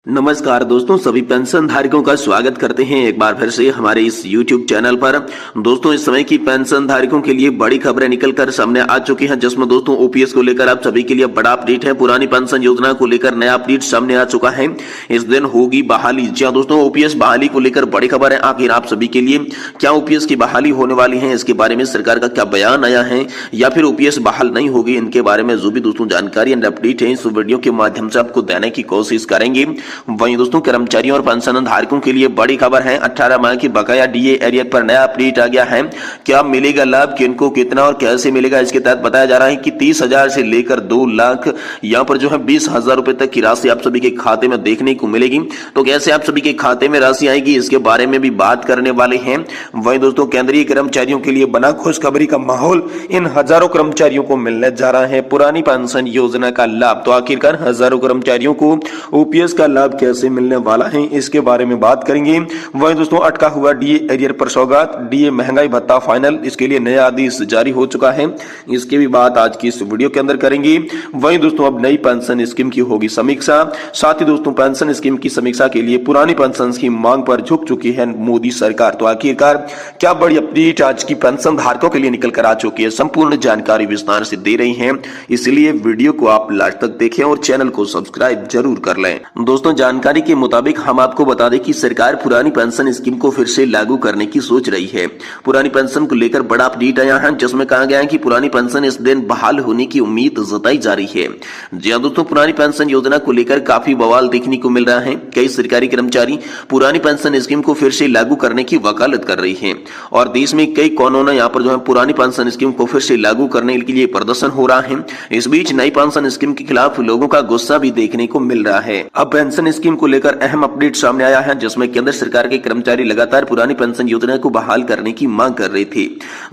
नमस्कार दोस्तों, सभी पेंशन धारकों का स्वागत करते हैं एक बार फिर से हमारे इस YouTube चैनल पर। दोस्तों, इस समय की पेंशन धारकों के लिए बड़ी खबरें निकलकर सामने आ चुकी हैं, जिसमें दोस्तों ओपीएस को लेकर आप सभी के लिए बड़ा अपडेट है। पुरानी पेंशन योजना को लेकर नया अपडेट सामने आ चुका है। इस दिन होगी बहाली। जी दोस्तों, ओपीएस बहाली को लेकर बड़ी खबर है। आखिर आप सभी के लिए क्या ओपीएस की बहाली होने वाली है, इसके बारे में सरकार का क्या बयान आया है, या फिर ओपीएस बहाल नहीं होगी, इनके बारे में जो भी दोस्तों जानकारी एंड अपडेट है इस वीडियो के माध्यम से आपको देने की कोशिश करेंगे। वहीं दोस्तों, कर्मचारियों और पेंशन धारकों के लिए बड़ी खबर है। 18 माह की बकाया डीए एरियर पर नया अपडेट आ गया है। क्या मिलेगा लाभ, किनको कितना और कैसे मिलेगा, इसके तहत बताया जा रहा है कि 30,000 से लेकर 2 लाख यहाँ पर जो है 20,000 रुपए तक की राशि आप सभी के खाते में देखने को मिलेगी। तो कैसे आप सभी के खाते में राशि आएगी, इसके बारे में भी बात करने वाले हैं। वहीं दोस्तों, केंद्रीय कर्मचारियों के लिए बना खुशखबरी का माहौल। इन हजारों कर्मचारियों को मिलने जा रहा है पुरानी पेंशन योजना का लाभ। तो आखिरकार हजारों कर्मचारियों को ओपीएस का लाभ कैसे मिलने वाला है, इसके बारे में बात करेंगे। वहीं दोस्तों, अटका हुआ डीए एरियर पर सौगात, डीए महंगाई भत्ता फाइनल, इसके लिए नया आदेश जारी हो चुका है। इसकी भी बात आज की इस वीडियो के अंदर करेंगे। वहीं दोस्तों, अब नई पेंशन स्कीम की होगी समीक्षा। साथ ही दोस्तों, पेंशन स्कीम की समीक्षा के लिए पुरानी पेंशन की मांग पर झुक चुकी है मोदी सरकार। तो आखिरकार क्या बड़ी अपडेट आज की पेंशन धारकों के लिए निकल कर आ चुकी है, संपूर्ण जानकारी विस्तार से दे रही है। इसलिए वीडियो को आप लास्ट तक देखें और चैनल को सब्सक्राइब जरूर कर लें। दोस्तों, जानकारी के मुताबिक हम आपको बता दें कि सरकार पुरानी पेंशन स्कीम को फिर से लागू करने की सोच रही है। पुरानी पेंशन को लेकर बड़ा अपडेट आया है, जिसमें कहा गया है कि पुरानी पेंशन इस दिन बहाल होने की उम्मीद जताई जा रही है। जी हां दोस्तों, पुरानी पेंशन योजना को लेकर काफी बवाल देखने को मिल रहा है। कई सरकारी कर्मचारी पुरानी पेंशन स्कीम को फिर से लागू करने की वकालत कर रही है और देश में कई कानून यहाँ पर जो है पुरानी पेंशन स्कीम को फिर से लागू करने के लिए प्रदर्शन हो रहा है। इस बीच नई पेंशन स्कीम के खिलाफ लोगों का गुस्सा भी देखने को मिल रहा है। अब पेंशन स्कीम को लेकर अहम अपडेट सामने आया है, जिसमें केंद्र सरकार के कर्मचारी लगातार पुरानी पेंशन योजना को बहाल करने की मांग कर रहे थे।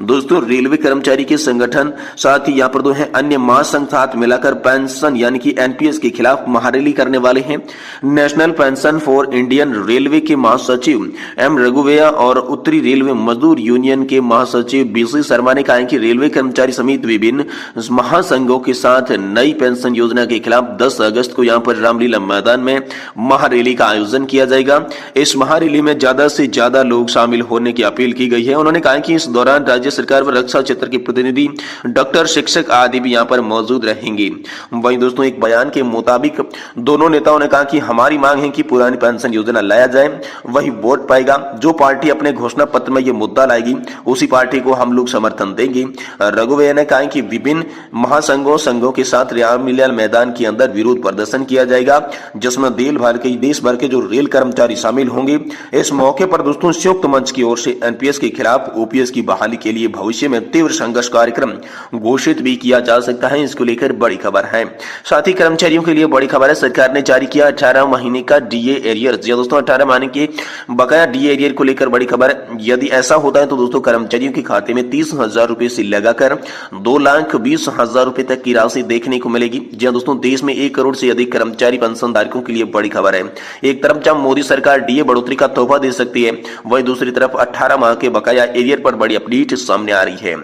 दोस्तों, रेलवे कर्मचारी के संगठन, साथ ही यहाँ पर दो है अन्य महासंघ साथ मिलाकर पेंशन यानी कि एनपीएस के खिलाफ महारैली करने वाले हैं। National pension for Indian railway के महासचिव एम रघुवैया और उत्तरी रेलवे मजदूर यूनियन के महासचिव बीसी शर्मा ने कहा है कि रेलवे कर्मचारी समेत विभिन्न महासंघों के साथ नई पेंशन योजना के खिलाफ 10 अगस्त को यहाँ पर रामलीला मैदान में महारैली का आयोजन किया जाएगा। इस महारैली में ज्यादा से ज्यादा लोग शामिल होने की अपील की गई है। उन्होंने कहा कि इस दौरान राज्य सरकार व रक्षा क्षेत्र के प्रतिनिधि, डॉक्टर, शिक्षक आदि भी यहाँ पर मौजूद रहेंगे। वहीं दोस्तों, एक बयान के मुताबिक दोनों नेताओं ने कहा कि हमारी मांग है कि पुरानी पेंशन योजना लाया जाए, वही वोट पाएगा। जो पार्टी अपने घोषणा पत्र में ये मुद्दा लाएगी उसी पार्टी को हम लोग समर्थन देंगे। रघुवैया ने कहा कि विभिन्न संघों के साथ रामलीला मैदान के अंदर विरोध प्रदर्शन किया जाएगा, जिसमें देश भर के जो रेल कर्मचारी शामिल होंगे। इस मौके पर दोस्तों, संयुक्त मंच की ओर से एनपीएस के खिलाफ ओपीएस की बहाली के लिए भविष्य में तीव्र संघर्ष कार्यक्रम घोषित भी किया जा सकता है। इसको लेकर बड़ी खबर है। साथ ही कर्मचारियों के लिए बड़ी खबर है, सरकार ने जारी किया 18 महीने का डीए एरियर। दोस्तों, 18 महीने के बकाया डीए एरियर को लेकर बड़ी खबर है। यदि ऐसा होता है तो दोस्तों, कर्मचारियों के खाते में 30,000 रुपए से लगाकर 2,20,000 रुपए तक की राशि देखने को मिलेगी। जी दोस्तों, देश में 1 करोड़ से अधिक कर्मचारी पेंशन धारकों के लिए बड़ी खबर है। एक तरफ जब मोदी सरकार डीए बढ़ोतरी का तोहफा दे सकती है, वहीं दूसरी तरफ 18 माह के बकाया एरियर पर बड़ी अपडेट सामने आ रही है।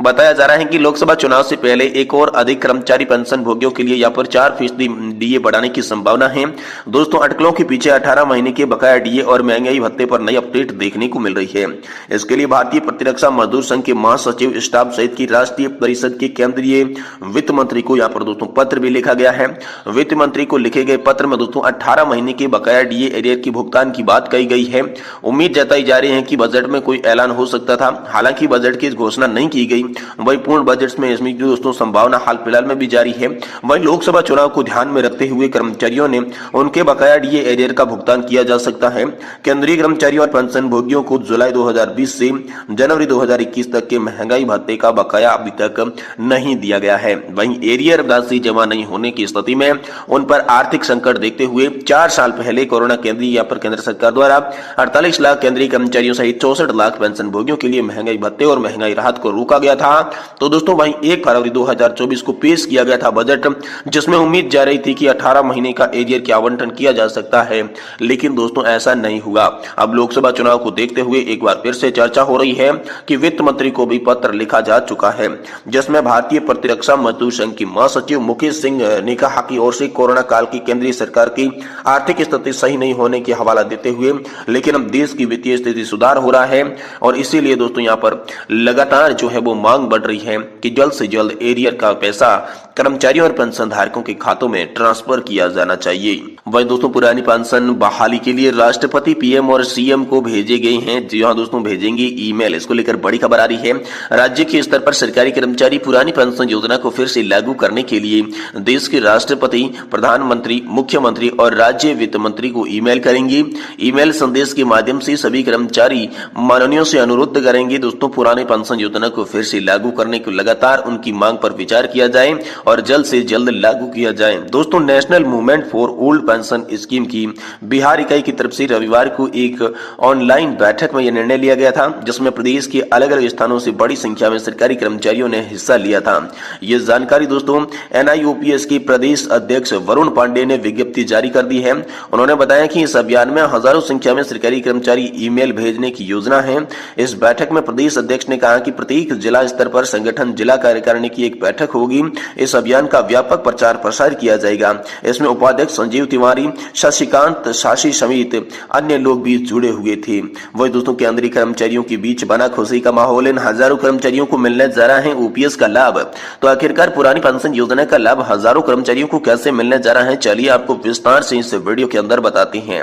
बताया जा रहा है कि लोकसभा चुनाव से पहले एक और अधिक कर्मचारी पेंशन भोगियों के लिए यहाँ पर 4% डीए बढ़ाने की संभावना है। दोस्तों, अटकलों के पीछे 18 महीने के बकाया डीए और महंगाई भत्ते पर नई अपडेट देखने को मिल रही है। इसके लिए भारतीय प्रतिरक्षा मजदूर संघ के महासचिव, स्टाफ सहित की राष्ट्रीय परिषद के केंद्रीय वित्त मंत्री को यहाँ पर दोस्तों पत्र भी लिखा गया है। वित्त मंत्री को लिखे गए पत्र में दोस्तों 18 महीने के बकाया डीए एरियर की भुगतान की बात कही गई है। उम्मीद जताई जा रही है कि बजट में कोई ऐलान हो सकता था। हालांकि बजट की घोषणा नहीं की गई। वही पूर्ण बजट में इसमें दोस्तों संभावना हाल फिलहाल में भी जारी है। वही लोकसभा चुनाव को ध्यान में रखते हुए कर्मचारियों ने उनके बकाया डीए एरियर का भुगतान किया जा सकता है। केंद्रीय कर्मचारी और पेंशन भोगियों को जुलाई 2020 से जनवरी 2021 तक के महंगाई भत्ते का बकाया अभी तक नहीं दिया गया है। वहीं एरियर राशि जमा नहीं होने की स्थिति में उन पर आर्थिक संकट देखते हुए 4 साल पहले कोरोना केंद्र सरकार द्वारा 48 लाख केंद्रीय कर्मचारियों सहित 64 लाख पेंशन भोगियों के लिए महंगाई भत्ते और महंगाई राहत को रोका गया था। तो दोस्तों, वहीं 1 फरवरी 2024 को पेश किया गया था बजट, जिसमें उम्मीद जा रही थी कि 18 महीने का एरियर का आवंटन किया जा सकता है, लेकिन दोस्तों ऐसा नहीं हुआ। अब लोकसभा चुनाव को देखते हुए एक बार फिर से चर्चा हो रही है कि वित्त मंत्री को भी पत्र लिखा जा चुका है, जिसमें भारतीय प्रतिरक्षा मजदूर संघ की महासचिव मुकेश सिंह ने कहा कि ओर से कोरोना काल की केंद्रीय सरकार की आर्थिक स्थिति सही नहीं होने की हवाला देते हुए, लेकिन अब देश की वित्तीय स्थिति सुधार हो रहा है और इसीलिए दोस्तों यहाँ पर लगातार जो है वो मांग बढ़ रही है कि जल्द से जल्द एरियर का पैसा कर्मचारियों और पेंशन धारकों के खातों में ट्रांसफर किया जाना चाहिए। वहीं दोस्तों पुरानी पेंशन बहाली के लिए राष्ट्रपति, पीएम और सीएम को भेजे गए हैं। जी हाँ दोस्तों, भेजेंगे ईमेल। इसको लेकर बड़ी खबर आ रही है। राज्य के स्तर पर सरकारी कर्मचारी पुरानी पेंशन योजना को फिर से लागू करने के लिए देश के राष्ट्रपति, प्रधानमंत्री, मुख्यमंत्री और राज्य वित्त मंत्री को ईमेल करेंगे। ईमेल संदेश के माध्यम से सभी कर्मचारी माननीयों से अनुरोध करेंगे दोस्तों पुरानी पेंशन योजना को फिर से लागू करने को लगातार उनकी मांग पर विचार किया जाए और जल्द से जल्द लागू किया जाए। दोस्तों national movement for old pension scheme की बिहार इकाई की तरफ से रविवार को एक ऑनलाइन बैठक में यह निर्णय लिया गया था, जिसमें प्रदेश के अलग अलग स्थानों से बड़ी संख्या में सरकारी कर्मचारियों ने हिस्सा लिया था। यह जानकारी दोस्तों NIOPS के प्रदेश अध्यक्ष वरुण पांडे ने विज्ञप्ति जारी कर दी है। उन्होंने बताया कि इस अभियान में हजारों संख्या में सरकारी कर्मचारी ईमेल भेजने की योजना है। इस बैठक में प्रदेश अध्यक्ष ने कहा कि प्रत्येक जिला स्तर पर संगठन जिला कार्यकारिणी की एक बैठक होगी। इस अभियान का व्यापक प्रचार प्रसार किया जाएगा। इसमें उपाध्यक्ष संजीव तिवारी, शशिकांत शासी समेत अन्य लोग भी जुड़े हुए थे। वही दोस्तों केंद्रीय कर्मचारियों के बीच बना खुशी का माहौल। इन हजारों कर्मचारियों को मिलने जा रहा है OPS का लाभ। तो आखिरकार पुरानी पेंशन योजना का लाभ हजारों कर्मचारियों को कैसे मिलने जा रहा है, चलिए आपको विस्तार से इस वीडियो के अंदर बताते हैं।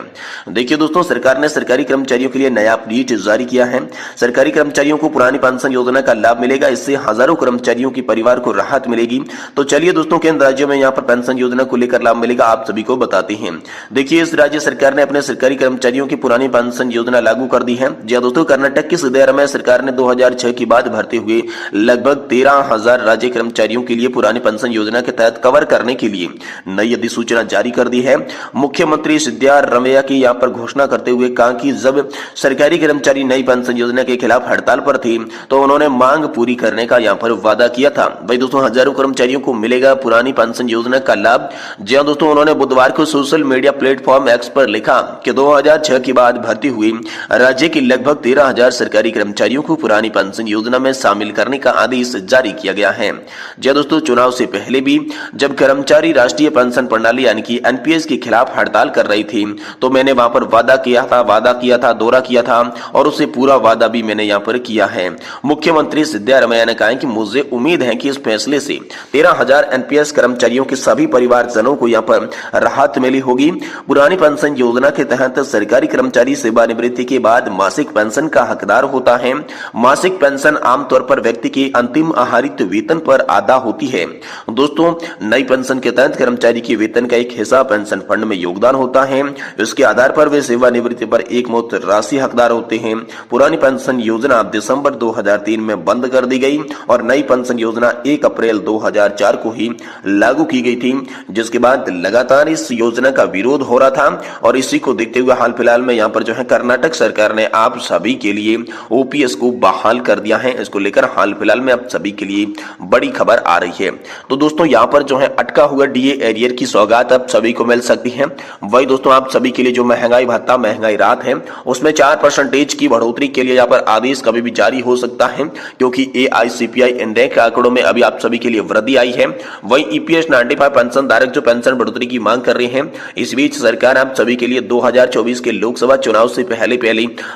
देखिए दोस्तों, सरकार ने सरकारी कर्मचारियों के लिए नया अपडेट जारी किया है। सरकारी कर्मचारियों को पुरानी पेंशन योजना का लाभ मिलेगा। इससे हजारों कर्मचारियों के परिवार को राहत मिलेगी। तो चलिए दोस्तों किन राज्यों में यहाँ पर पेंशन योजना को लेकर लाभ मिलेगा आप सभी को बताते हैं। देखिए, इस राज्य सरकार ने अपने सरकारी कर्मचारियों की पुरानी पेंशन योजना लागू कर दी है। जी दोस्तों, कर्नाटक की सिद्धारमैया सरकार ने 2006 की बाद भर्ती हुए लगभग 13,000 राज्य कर्मचारियों के लिए पुरानी पेंशन योजना के तहत कवर करने के लिए नई अधिसूचना जारी कर दी है। मुख्यमंत्री सिद्धारमैया की यहाँ पर घोषणा करते हुए कहा कि जब सरकारी कर्मचारी नई पेंशन योजना के खिलाफ हड़ताल पर थे तो उन्होंने मांग पूरी करने का यहाँ पर वादा किया था। भाई दोस्तों, हजारों कर्मचारियों को मिलेगा पुरानी पेंशन योजना का लाभ। जी हां दोस्तों, उन्होंने बुधवार को सोशल मीडिया प्लेटफॉर्म X पर लिखा कि 2006 के बाद भर्ती हुई राज्य के लगभग 13,000 सरकारी कर्मचारियों को पुरानी पेंशन योजना में शामिल करने का आदेश जारी किया गया है। जी हां दोस्तों, चुनाव से पहले भी जब कर्मचारी राष्ट्रीय पेंशन प्रणाली यानी कि NPS के खिलाफ हड़ताल कर रही थी तो मैंने वहां पर वादा किया था, दौरा किया था और उसे पूरा वादा भी मैंने यहाँ पर किया है। मुख्यमंत्री सिद्धारमैया ने कहा कि मुझे उम्मीद है कि इस फैसले से 13,000 NPS कर्मचारियों के सभी परिवारजनों को यहाँ पर राहत मिली होगी। पुरानी पेंशन योजना के तहत सरकारी कर्मचारी सेवानिवृत्ति के बाद मासिक पेंशन का हकदार होता है। मासिक पेंशन आमतौर पर व्यक्ति के अंतिम आहरित वेतन पर अदा होती है। दोस्तों, नई पेंशन के तहत कर्मचारी के वेतन का एक हिस्सा पेंशन फंड में योगदान होता है। इसके आधार पर वे सेवानिवृत्ति पर एकमुश्त राशि हकदार होते हैं। पुरानी पेंशन योजना दिसंबर 2003 में बंद कर दी गई और नई पेंशन योजना 1 अप्रैल 2004 को ही लागू की गई थी, जिसके बाद लगातार इस योजना का विरोध हो रहा था और इसी को देखते हुए हाल फिलहाल में यहाँ पर जो है कर्नाटक सरकार ने आप सभी के लिए OPS को बहाल कर दिया है। इसको लेकर हाल फिलहाल में आप सभी के लिए बड़ी खबर आ रही है। तो दोस्तों, यहाँ पर जो है अटका हुआ DA एरियर की सौगात आप सभी को मिल सकती है। वही दोस्तों, आप सभी के लिए जो महंगाई भत्ता, महंगाई राहत है उसमें 4% की बढ़ोतरी के लिए यहाँ पर आदेश कभी भी जारी हो सकता है, क्योंकि AICPI इंडेक्स आंकड़ों में अभी आप सभी के लिए वृद्धि आई है। वही EPS 95 पेंशन धारक जो पेंशन बढ़ोतरी की मांग कर रहे हैं। इस बीच सरकार आप सभी के लिए 2024 के लोकसभा चुनाव से पहले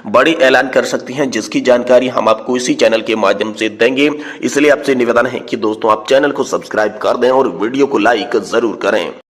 बड़ी ऐलान कर सकती है, जिसकी जानकारी हम आपको इसी चैनल के माध्यम से देंगे। इसलिए आपसे निवेदन है कि दोस्तों आप चैनल को सब्सक्राइब कर दें और वीडियो को लाइक जरूर करें।